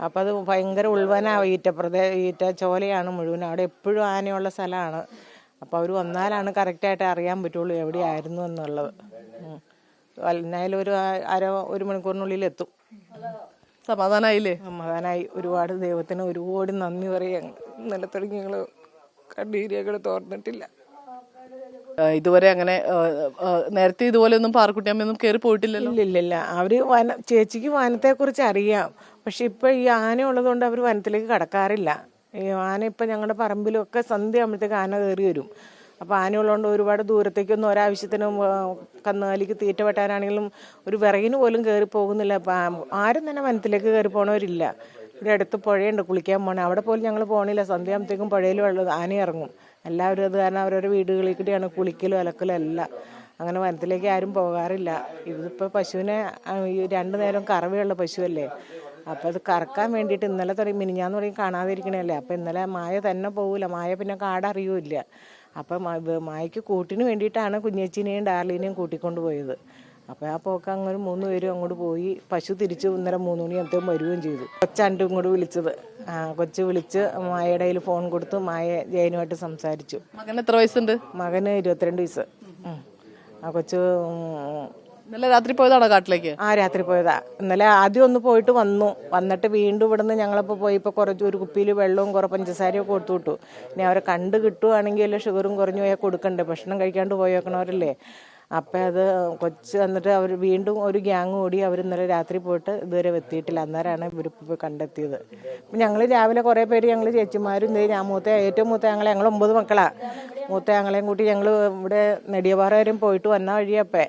അപ്പം അത് ഭയങ്കര ഉൾവന ഈറ്റ ചോലയാണ് മുഴുവൻ. അവിടെ എപ്പോഴും ആനയുള്ള സ്ഥലമാണ്. അപ്പോൾ അവർ വന്നാലാണ് കറക്റ്റായിട്ട് അറിയാൻ പറ്റുള്ളൂ എവിടെയായിരുന്നു എന്നുള്ളത്. എന്നാലും ഒരു മണിക്കൂറിനുള്ളിൽ എത്തും. സമാധാനായില്ലേ? സമാധാനായി. ഒരുപാട് ദൈവത്തിന് ഒരുപാട് നന്ദി പറയാം. ഇന്നലെ തുടങ്ങി ഞങ്ങൾ കണ്ണീരകൾ തോർന്നിട്ടില്ല. ഇതുവരെ അങ്ങനെ നേരത്തെ ഇതുപോലെ ഒന്നും പാറക്കുട്ടിയമ്മയൊന്നും കയറി പോയിട്ടില്ലല്ലോ? ഇല്ലില്ല. അവര് ചേച്ചിക്ക് വനത്തെക്കുറിച്ച് അറിയാം. പക്ഷെ ഇപ്പൊ ഈ ആന ഉള്ളതുകൊണ്ട് അവർ വനത്തിലേക്ക് കടക്കാറില്ല. ഈ ആന ഇപ്പം ഞങ്ങളുടെ പറമ്പിലൊക്കെ സന്ധ്യ ആകുമ്പോഴത്തേക്ക് ആന കയറി വരും. അപ്പോൾ ആന ഉള്ളതുകൊണ്ട് ഒരുപാട് ദൂരത്തേക്കൊന്നും ഒരാവശ്യത്തിനും കന്നുകാലിക്ക് തീറ്റ വെട്ടാനാണെങ്കിലും ഒരു വിറകിന് പോലും കയറി പോകുന്നില്ല. ആരും തന്നെ വനത്തിലേക്ക് കയറി പോണവരില്ല. ഇവിടെ അടുത്ത് പുഴയുണ്ട്, കുളിക്കാൻ പോകണം. അവിടെ പോലും ഞങ്ങൾ പോകണില്ല. സന്ധ്യ ആകുമ്പോഴത്തേക്കും പുഴയിൽ വെള്ളം ആന ഇറങ്ങും. എല്ലാവരും അത് കാരണം അവരവരുടെ വീടുകളിൽ കൂടിയാണ് കുളിക്കലും അലക്കലും എല്ലാം. അങ്ങനെ വനത്തിലേക്ക് ആരും പോകാറില്ല. ഇതിപ്പോൾ പശുവിനെ 2 നേരം കറവയുള്ള പശുവല്ലേ. അപ്പോൾ അത് കറക്കാൻ വേണ്ടിയിട്ട് ഇന്നലെ തുടങ്ങി മിനിഞ്ഞാന്ന് തുടങ്ങി കാണാതിരിക്കണല്ലേ. അപ്പോൾ ഇന്നലെ മായ തന്നെ പോകില്ല. മായ പിന്നെ കാടറിയൂല്ല. അപ്പം മായയ്ക്ക് കൂട്ടിന് വേണ്ടിയിട്ടാണ് കുഞ്ഞേച്ചിനെയും ഡാർലിനെയും കൂട്ടിക്കൊണ്ട് പോയത്. അപ്പോൾ ആ പോക്ക് അങ്ങനെ 3 പേരും അങ്ങോട്ട് പോയി. പശു തിരിച്ച് ഇന്നലെ 3 മണിയാകുമ്പോഴത്തേക്കും വരികയും ചെയ്തു. കൊച്ചാണ്ട് ഇങ്ങോട്ട് വിളിച്ചത്. കൊച്ച് വിളിച്ച് മായയുടെ കയ്യിൽ ഫോൺ കൊടുത്ത് മായ ജയനുമായിട്ട് സംസാരിച്ചു. മകന് എത്ര വയസ്സുണ്ട്? മകന് 22 വയസ്സ്. ആ കൊച്ച് ഇന്നലെ രാത്രി പോയതാണോ കാട്ടിലേക്ക്? രാത്രി പോയതാ. ഇന്നലെ ആദ്യം ഒന്ന് പോയിട്ട് വന്നിട്ട് വീണ്ടും ഇവിടുന്ന് ഞങ്ങളിപ്പോൾ പോയി ഇപ്പോൾ ഒരു കുപ്പിയിൽ വെള്ളവും കുറേ പഞ്ചസാരയൊക്കെ കൊടുത്തു വിട്ടു. ഇനി അവരെ കണ്ട് കിട്ടുവാണെങ്കിൽ അല്ലേ ഷുഗറും കുറഞ്ഞു പോയാൽ കൊടുക്കണ്ടേ. ഭക്ഷണം കഴിക്കാണ്ട് പോയേക്കണവരല്ലേ. അപ്പം അത് കൊച്ച് വന്നിട്ട് അവർ വീണ്ടും ഒരു ഗ്യാങ് കൂടി അവർ ഇന്നലെ രാത്രി പോയിട്ട് ഇതുവരെ എത്തിയിട്ടില്ല. അന്നേരമാണ് ഇവർ കണ്ടെത്തിയത്. അപ്പം ഞങ്ങൾ രാവിലെ കുറേ പേര് ഞങ്ങൾ ചേച്ചിമാരും ഏറ്റവും മൂത്ത ഞങ്ങൾ 9 മക്കളാണ്. മൂത്ത ഞങ്ങളെയും കൂട്ടി ഞങ്ങൾ ഇവിടെ നെടിയപാറ വരെയും പോയിട്ട് വന്ന വഴിയപ്പേ.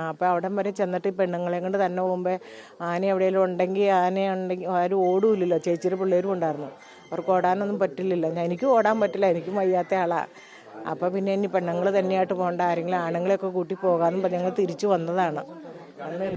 അപ്പോൾ അവിടം വരെ ചെന്നിട്ട് ഈ പെണ്ണുങ്ങളെയും കൊണ്ട് തന്നെ പോകുമ്പോൾ ആന എവിടെയെങ്കിലും ഉണ്ടെങ്കിൽ ആരും ഓടൂല്ലല്ലോ. ചേച്ചിയുടെ പിള്ളേരും ഉണ്ടായിരുന്നു. അവർക്ക് ഓടാനൊന്നും പറ്റില്ലല്ലോ. എനിക്കും ഓടാൻ പറ്റില്ല, എനിക്കും വയ്യാത്ത ആളാണ്. അപ്പോൾ പിന്നെ ഇനി പെണ്ണുങ്ങൾ തന്നെയായിട്ട് പോകേണ്ട, ആരെങ്കിലും ആണുങ്ങളെയൊക്കെ കൂട്ടി പോകാമെന്നും പറഞ്ഞ് ഞങ്ങൾ തിരിച്ചു വന്നതാണ്. അന്ന്